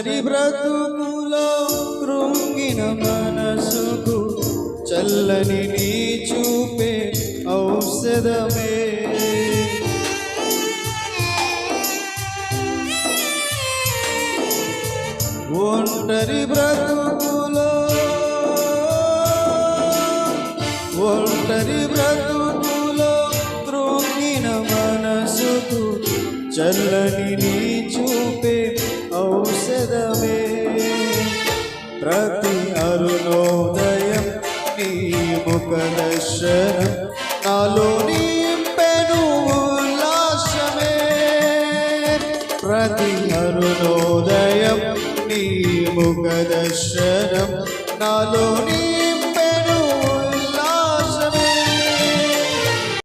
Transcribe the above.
ఒంటరి బ్రతుకులో కృంగిన మనసుకు చల్లని నీ చూపే ఔషధమే. ఒంటరి బ్రతుకులో కృంగిన మనసుకు చల్లని నీ చూపే ఔషధమే. ప్రతి అరుణోదయం నీ ముఖ దర్శనం నాలో నింపెను ఉల్లాసమే. ప్రతి అరుణోదయం నీ ముఖ దర్శనం నాలో